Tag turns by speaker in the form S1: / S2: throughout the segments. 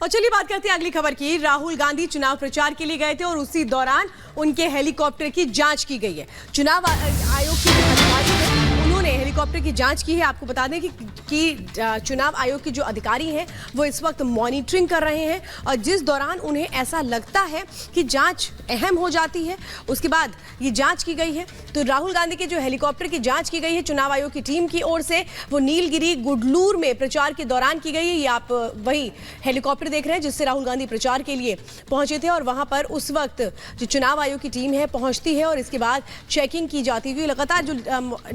S1: और चलिए बात करते हैं अगली खबर की। राहुल गांधी चुनाव प्रचार के लिए गए थे और उसी दौरान उनके हेलीकॉप्टर की जांच की गई है। चुनाव आयोग के जो अधिकारी हैं उन्होंने हेलीकॉप्टर की जांच की है। आपको बता दें कि चुनाव आयोग के जो अधिकारी हैं वो इस वक्त मॉनिटरिंग कर रहे हैं और जिस दौरान उन्हें ऐसा लगता है कि जांच अहम हो जाती है उसके बाद ये जांच की गई है। तो राहुल गांधी के जो हेलीकॉप्टर की जांच की गई है चुनाव आयोग की टीम की ओर से, वो नीलगिरी गुडलूर में प्रचार के दौरान की गई है। ये आप वही हेलीकॉप्टर देख रहे हैं जिससे राहुल गांधी प्रचार के लिए पहुंचे थे और वहां पर उस वक्त जो चुनाव आयोग की टीम है पहुंचती है और इसके बाद चेकिंग की जाती है। लगातार जो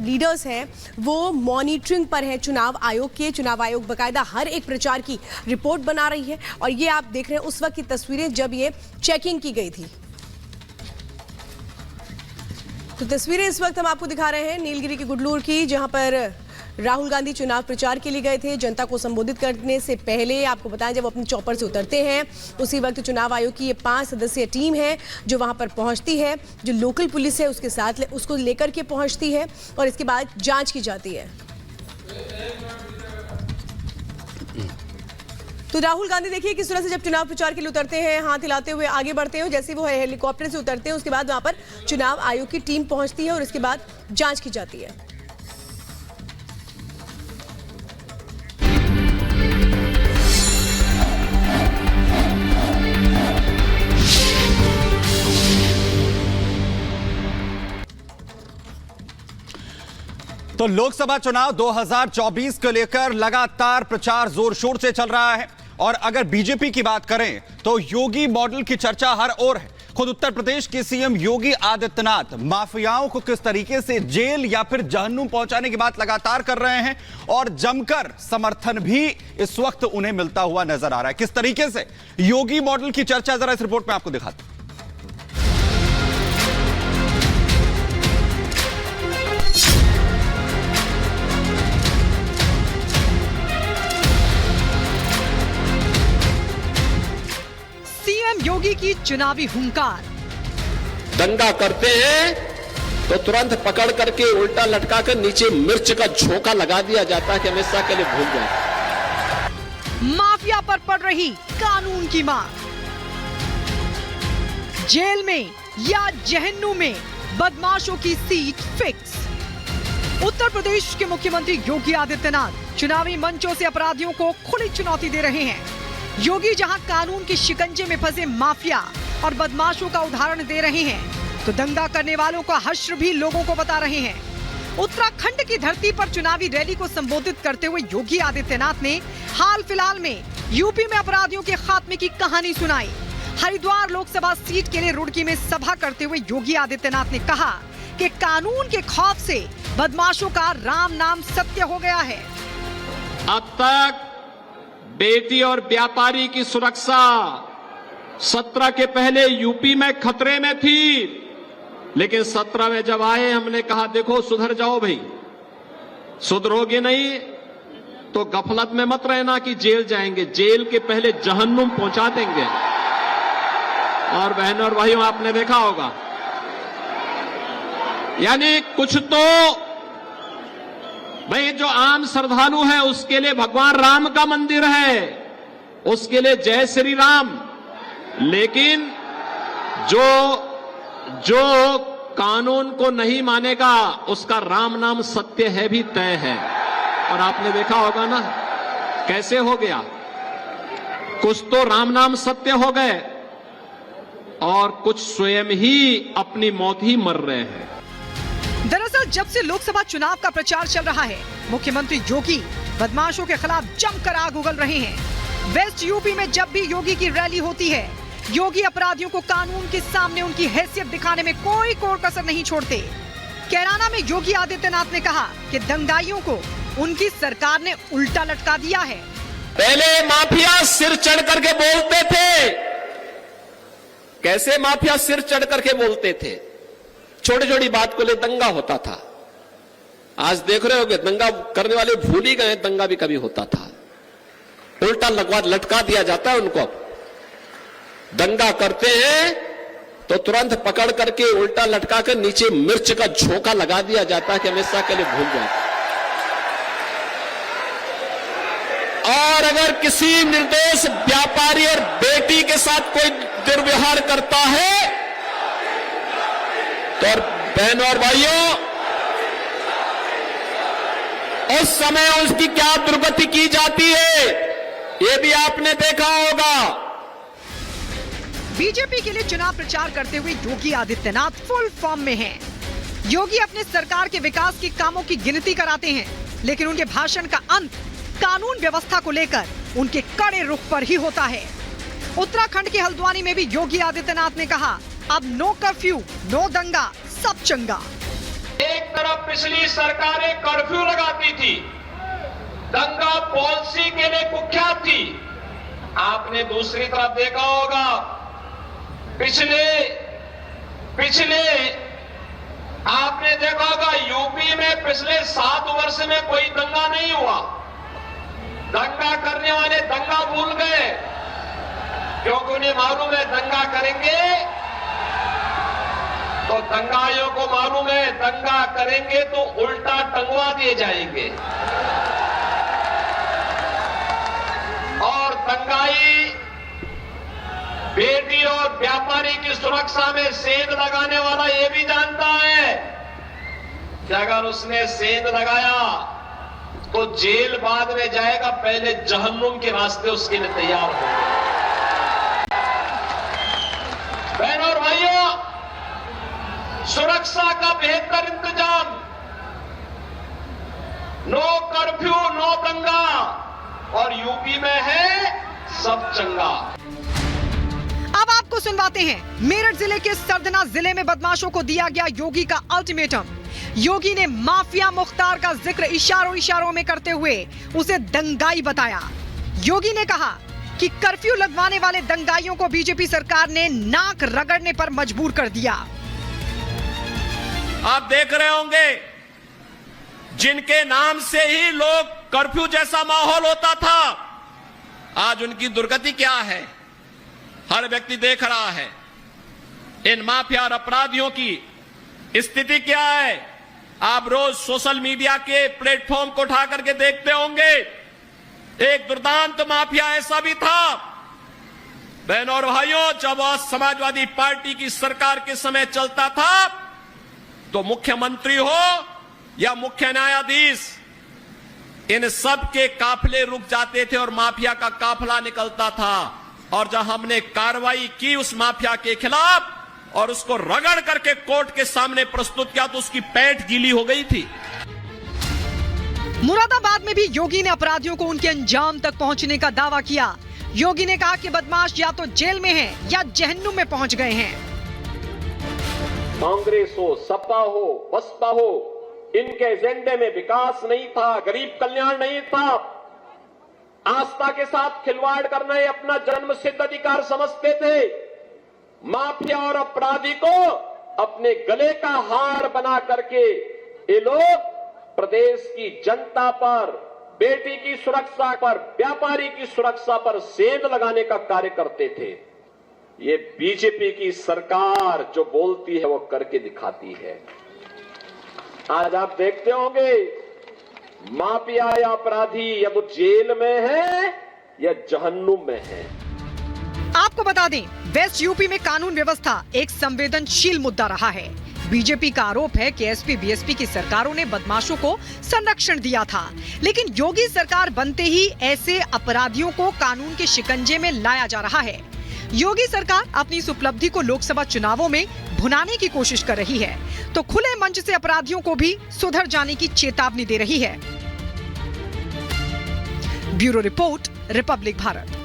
S1: लीडर्स हैं वो मॉनिटरिंग पर है चुनाव आयोग के। चुनाव आयोग बाकायदा हर एक प्रचार की रिपोर्ट बना रही है और ये आप देख रहे हैं उस वक्त की तस्वीरें जब ये चेकिंग की गई थी। तो तस्वीरें इस वक्त हम आपको दिखा रहे हैं नीलगिरी की गुडलूर की, जहां पर राहुल गांधी चुनाव प्रचार के लिए गए थे। जनता को संबोधित करने से पहले आपको बताएं जब अपने चॉपर से उतरते हैं उसी वक्त चुनाव आयोग की ये 5 सदस्यीय टीम है जो वहां पर पहुंचती है। जो लोकल पुलिस है उसके साथ उसको लेकर के पहुंचती है और इसके बाद जांच की जाती है। तो राहुल गांधी देखिए किस तरह से जब चुनाव प्रचार के लिए उतरते हैं हाथ हिलाते हुए आगे बढ़ते हैं। जैसे वो हेलीकॉप्टर से उतरते हैं उसके बाद वहां पर चुनाव आयोग की टीम पहुंचती है और इसके बाद जांच की जाती है।
S2: तो लोकसभा चुनाव 2024 को लेकर लगातार प्रचार जोर शोर से चल रहा है और अगर बीजेपी की बात करें तो योगी मॉडल की चर्चा हर ओर है। खुद उत्तर प्रदेश के सीएम योगी आदित्यनाथ माफियाओं को किस तरीके से जेल या फिर जहन्नुम पहुंचाने की बात लगातार कर रहे हैं और जमकर समर्थन भी इस वक्त उन्हें मिलता हुआ नजर आ रहा है। किस तरीके से योगी मॉडल की चर्चा जरा इस रिपोर्ट में आपको दिखाते हैं।
S3: योगी की चुनावी हुंकार।
S4: दंगा करते हैं तो तुरंत पकड़ करके उल्टा लटका कर नीचे मिर्च का झोंका लगा दिया जाता है कि हमेशा के लिए भूल जाए।
S3: माफिया पर पड़ रही कानून की मार। जेल में या जहन्नुम में बदमाशों की सीट फिक्स। उत्तर प्रदेश के मुख्यमंत्री योगी आदित्यनाथ चुनावी मंचों से अपराधियों को खुली चुनौती दे रहे हैं। योगी जहां कानून के शिकंजे में फंसे माफिया और बदमाशों का उदाहरण दे रहे हैं तो दंगा करने वालों का हश्र भी लोगों को बता रहे हैं। उत्तराखंड की धरती पर चुनावी रैली को संबोधित करते हुए योगी आदित्यनाथ ने हाल फिलहाल में यूपी में अपराधियों के खात्मे की कहानी सुनाई। हरिद्वार लोकसभा सीट के लिए रुड़की में सभा करते हुए योगी आदित्यनाथ ने कहा कि कानून के खौफ से बदमाशों का राम नाम सत्य हो गया है।
S4: अब तक बेटी और व्यापारी की सुरक्षा 17 के पहले यूपी में खतरे में थी, लेकिन 17 में जब आए हमने कहा देखो सुधर जाओ भाई, सुधरोगे नहीं तो गफलत में मत रहना कि जेल जाएंगे, जेल के पहले जहन्नुम पहुंचा देंगे। और बहनों और भाइयों आपने देखा होगा यानी कुछ तो भाई जो आम श्रद्धालु है उसके लिए भगवान राम का मंदिर है, उसके लिए जय श्री राम, लेकिन जो कानून को नहीं मानेगा उसका राम नाम सत्य है भी तय है। और आपने देखा होगा ना कैसे हो गया, कुछ तो राम नाम सत्य हो गए और कुछ स्वयं ही अपनी मौत ही मर रहे हैं।
S3: दरअसल जब से लोकसभा चुनाव का प्रचार चल रहा है मुख्यमंत्री योगी बदमाशों के खिलाफ जमकर आग उगल रहे हैं। वेस्ट यूपी में जब भी योगी की रैली होती है योगी अपराधियों को कानून के सामने उनकी हैसियत दिखाने में कोई कोर कसर नहीं छोड़ते। कैराना में योगी आदित्यनाथ ने कहा कि दंगाइयों को उनकी सरकार ने उल्टा लटका दिया है।
S4: पहले माफिया सिर चढ़ करके बोलते थे। कैसे माफिया सिर चढ़ करके बोलते थे? छोटी छोटी बात को ले दंगा होता था। आज देख रहे होगे दंगा करने वाले भूल ही गए दंगा भी कभी होता था। उल्टा लटका दिया जाता है उनको। दंगा करते हैं तो तुरंत पकड़ करके उल्टा लटका कर नीचे मिर्च का झोंका लगा दिया जाता है कि हमेशा के लिए भूल जाए। और अगर किसी निर्दोष व्यापारी और बेटी के साथ कोई दुर्व्यवहार करता है तो बहनों और भाइयों, उस समय उसकी क्या दुर्गति की जाती है, ये भी आपने देखा होगा।
S3: बीजेपी के लिए चुनाव प्रचार करते हुए योगी आदित्यनाथ फुल फॉर्म में हैं। योगी अपने सरकार के विकास के कामों की गिनती कराते हैं, लेकिन उनके भाषण का अंत कानून व्यवस्था को लेकर उनके कड़े रुख पर ही होता है। उत्तराखंड के हल्द्वानी में भी योगी आदित्यनाथ ने कहा, अब नो कर्फ्यू, नो दंगा, सब चंगा।
S4: एक तरफ पिछली सरकारें कर्फ्यू लगाती थी, दंगा पॉलिसी के लिए कुख्यात थी। आपने दूसरी तरफ देखा होगा, पिछले आपने देखा होगा यूपी में पिछले 7 वर्ष में कोई दंगा नहीं हुआ। दंगा करने वाले दंगा भूल गए, क्योंकि उन्हें मालूम है दंगा करेंगे तो दंगाइयों को मालूम है दंगा करेंगे तो उल्टा टंगवा दिए जाएंगे। और दंगाई बेटी और व्यापारी की सुरक्षा में सेंध लगाने वाला ये भी जानता है कि अगर उसने सेंध लगाया तो जेल बाद में जाएगा, पहले जहन्नुम के रास्ते उसके लिए तैयार होंगे। बहनों और भाइयों, सुरक्षा का बेहतर इंतजाम, नो कर्फ्यू, नो दंगा, और यूपी में है सब चंगा।
S3: अब आपको सुनवाते हैं, मेरठ जिले के सरदना जिले में बदमाशों को दिया गया योगी का अल्टीमेटम। योगी ने माफिया मुख्तार का जिक्र इशारों में करते हुए उसे दंगाई बताया। योगी ने कहा कि कर्फ्यू लगवाने वाले दंगाइयों को बीजेपी सरकार ने नाक रगड़ने पर मजबूर कर दिया।
S4: आप देख रहे होंगे, जिनके नाम से ही लोग कर्फ्यू जैसा माहौल होता था, आज उनकी दुर्गति क्या है, हर व्यक्ति देख रहा है। इन माफिया और अपराधियों की स्थिति क्या है, आप रोज सोशल मीडिया के प्लेटफॉर्म को उठा करके देखते होंगे। एक दुर्दांत माफिया ऐसा भी था, बहनों और भाइयों, जब समाजवादी पार्टी की सरकार के समय चलता था तो मुख्यमंत्री हो या मुख्य न्यायाधीश, इन सब के काफिले रुक जाते थे और माफिया का काफिला निकलता था। और जब हमने कार्रवाई की उस माफिया के खिलाफ और उसको रगड़ करके कोर्ट के सामने प्रस्तुत किया तो उसकी पैंट गीली हो गई थी।
S3: मुरादाबाद में भी योगी ने अपराधियों को उनके अंजाम तक पहुंचने का दावा किया। योगी ने कहा कि बदमाश या तो जेल में हैं या जहन्नुम में पहुंच गए हैं।
S4: कांग्रेस हो, सपा हो, बसपा हो, इनके एजेंडे में विकास नहीं था, गरीब कल्याण नहीं था। आस्था के साथ खिलवाड़ करना ये अपना जन्मसिद्ध अधिकार समझते थे। माफिया और अपराधी को अपने गले का हार बना करके ये लोग प्रदेश की जनता पर, बेटी की सुरक्षा पर, व्यापारी की सुरक्षा पर सेंध लगाने का कार्य करते थे। ये बीजेपी की सरकार जो बोलती है वो करके दिखाती है। आज आप देखते होंगे, माफिया या अपराधी या वो जेल में है या जहन्नुम में है।
S3: आपको बता दें, वेस्ट यूपी में कानून व्यवस्था एक संवेदनशील मुद्दा रहा है। बीजेपी का आरोप है कि एसपी बीएसपी की सरकारों ने बदमाशों को संरक्षण दिया था, लेकिन योगी सरकार बनते ही ऐसे अपराधियों को कानून के शिकंजे में लाया जा रहा है। योगी सरकार अपनी इस उपलब्धि को लोकसभा चुनावों में भुनाने की कोशिश कर रही है, तो खुले मंच से अपराधियों को भी सुधर जाने की चेतावनी दे रही है। Bureau report, Republic Bharat.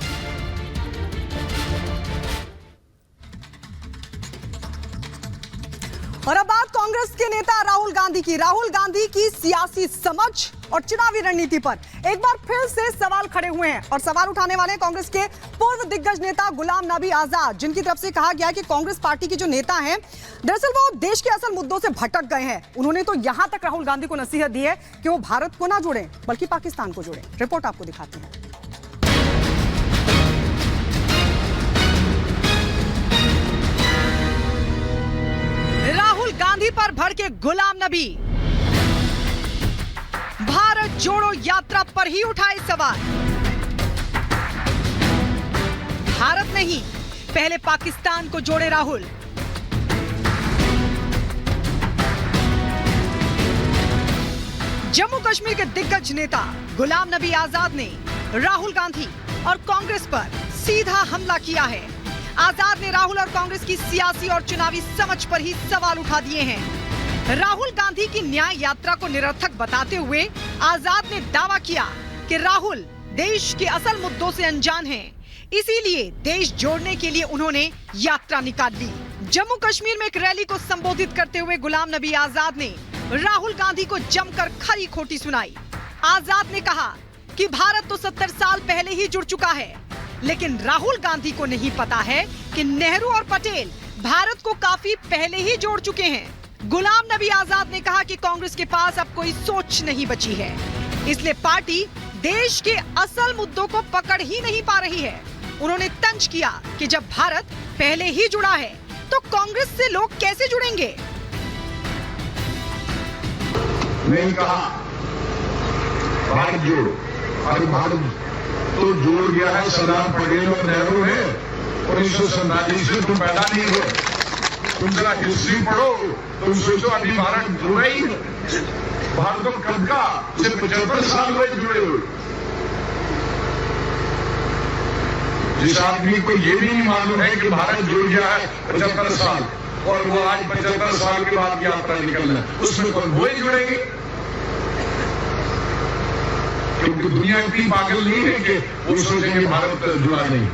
S1: और अब बात कांग्रेस के नेता राहुल गांधी की। राहुल गांधी की सियासी समझ और चुनावी रणनीति पर एक बार फिर से सवाल खड़े हुए हैं, और सवाल उठाने वाले हैं कांग्रेस के पूर्व दिग्गज नेता गुलाम नबी आजाद, जिनकी तरफ से कहा गया कि कांग्रेस पार्टी के जो नेता हैं दरअसल वो देश के असल मुद्दों से भटक गए हैं। उन्होंने तो यहां तक राहुल गांधी को नसीहत दी है कि वो भारत को ना जोड़ें बल्कि पाकिस्तान को जोड़ें। रिपोर्ट आपको दिखाते हैं।
S3: राहुल गांधी पर भड़के गुलाम नबी, भारत जोड़ो यात्रा पर ही उठाए सवाल। भारत नहीं, पहले पाकिस्तान को जोड़े राहुल। जम्मू कश्मीर के दिग्गज नेता गुलाम नबी आजाद ने राहुल गांधी और कांग्रेस पर सीधा हमला किया है। आजाद ने राहुल और कांग्रेस की सियासी और चुनावी समझ पर ही सवाल उठा दिए हैं। राहुल गांधी की न्याय यात्रा को निरर्थक बताते हुए आजाद ने दावा किया कि राहुल देश के असल मुद्दों से अनजान हैं, इसीलिए देश जोड़ने के लिए उन्होंने यात्रा निकाल ली। जम्मू कश्मीर में एक रैली को संबोधित करते हुए गुलाम नबी आजाद ने राहुल गांधी को जमकर खरी खोटी सुनाई। आजाद ने कहा कि भारत तो 70 साल पहले ही जुड़ चुका है, लेकिन राहुल गांधी को नहीं पता है कि नेहरू और पटेल भारत को काफी पहले ही जोड़ चुके हैं। गुलाम नबी आजाद ने कहा कि कांग्रेस के पास अब कोई सोच नहीं बची है, इसलिए पार्टी देश के असल मुद्दों को पकड़ ही नहीं पा रही है। उन्होंने तंज किया कि जब भारत पहले ही जुड़ा है तो कांग्रेस से लोग कैसे जुड़ेंगे।
S5: नहीं कहा भारत जोड़, और भारत तो जोड़ गया है सरदार पटेल और नेहरू ने 1947 में। तुम पैदा नहीं हुए, तुम जरा हिस्ट्री पढ़ो, तुम सोचो अभी भारत जुड़ा ही है। भारत तो कब का, सिर्फ 75 साल में जुड़े हुए। जिस आदमी को ये भी नहीं मालूम है कि भारत जुड़ गया है 75 साल, और वो आज 75 साल के बाद यात्रा निकलना है, उसमें तो वो ही जुड़ेंगे, क्योंकि दुनिया इतनी पागल नहीं है कि वो सोचेंगे भारत जुड़ा नहीं।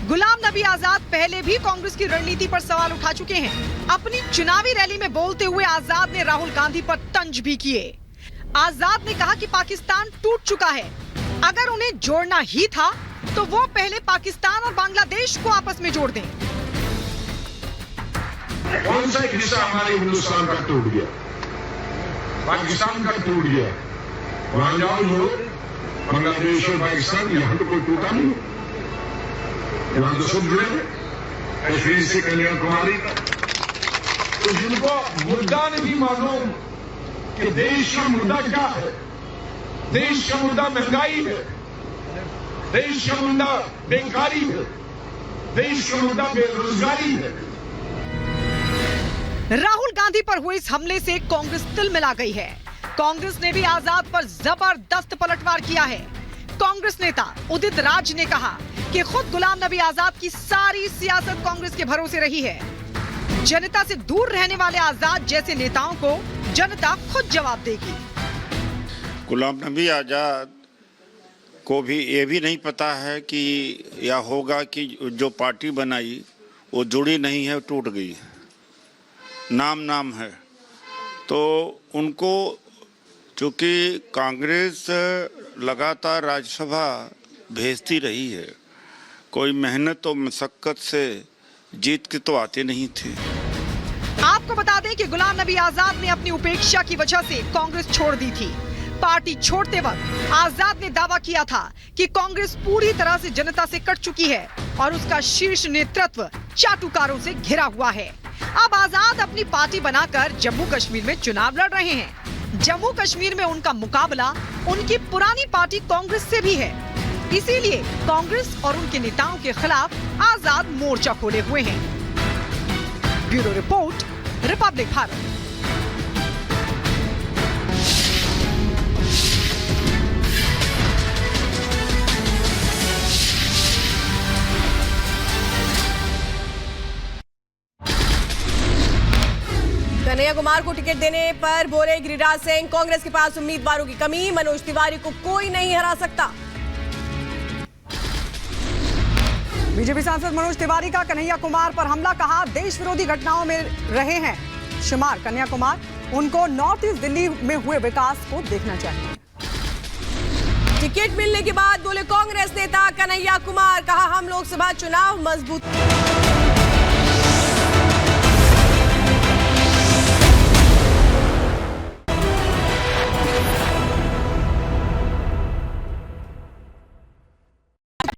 S3: गुलाम नबी आजाद पहले भी कांग्रेस की रणनीति पर सवाल उठा चुके हैं। अपनी चुनावी रैली में बोलते हुए आजाद ने राहुल गांधी पर तंज भी किए। आजाद ने कहा कि पाकिस्तान टूट चुका है, अगर उन्हें जोड़ना ही था तो वो पहले पाकिस्तान और बांग्लादेश को आपस में जोड़ दें।
S5: कौन सा हिस्सा हमारे हिंदुस्तान का टूट गया? पाकिस्तान का टूट गया। वहां जाओ लोग, बांग्लादेश और पाकिस्तान, यहां तो कोई टूटा नहीं, यहां तो सब जुड़े हैं, कश्मीर से कन्याकुमारी तक। तो जिनको मुद्दा नहीं मालूम कि देश का मुद्दा क्या है, देश का मुद्दा महंगाई है, देश का मुद्दा बेकारी है, देश का मुद्दा बेरोजगारी है।
S3: राहुल गांधी पर हुए इस हमले से कांग्रेस तिलमिला गई है। कांग्रेस ने भी आजाद पर जबरदस्त पलटवार किया है। कांग्रेस नेता उदित राज ने कहा कि खुद गुलाम नबी आजाद की सारी सियासत कांग्रेस के भरोसे रही है। जनता से दूर रहने वाले आजाद जैसे नेताओं को जनता खुद जवाब देगी।
S6: गुलाम नबी आजाद को भी ये भी नहीं पता है कि या होगा कि जो पार्टी बनाई वो जुड़ी नहीं है, टूट गई है, नाम है। तो उनको चूँकि कांग्रेस लगातार राज्यसभा भेजती रही है, कोई मेहनत और मशक्कत से जीत के तो आते नहीं थे।
S3: आपको बता दें कि गुलाम नबी आजाद ने अपनी उपेक्षा की वजह से कांग्रेस छोड़ दी थी। पार्टी छोड़ते वक्त आजाद ने दावा किया था कि कांग्रेस पूरी तरह से जनता से कट चुकी है और उसका शीर्ष नेतृत्व चाटुकारों से घिरा हुआ है। अब आजाद अपनी पार्टी बनाकर जम्मू कश्मीर में चुनाव लड़ रहे हैं। जम्मू कश्मीर में उनका मुकाबला उनकी पुरानी पार्टी कांग्रेस से भी है, इसीलिए कांग्रेस और उनके नेताओं के खिलाफ आजाद मोर्चा खोले हुए हैं। Bureau report, Republic Bharat.
S1: Kanhaiya Kumar को टिकट देने पर बोले गिरिराज सिंह, कांग्रेस के पास उम्मीदवारों की कमी, मनोज तिवारी को कोई नहीं हरा सकता।
S3: बीजेपी सांसद मनोज तिवारी का कन्हैया कुमार पर हमला, कहा देश विरोधी घटनाओं में रहे हैं शुमार कन्हैया कुमार, उनको नॉर्थ ईस्ट दिल्ली में हुए विकास को देखना चाहिए।
S1: टिकट मिलने के बाद बोले कांग्रेस नेता कन्हैया कुमार, कहा हम लोकसभा चुनाव मजबूत।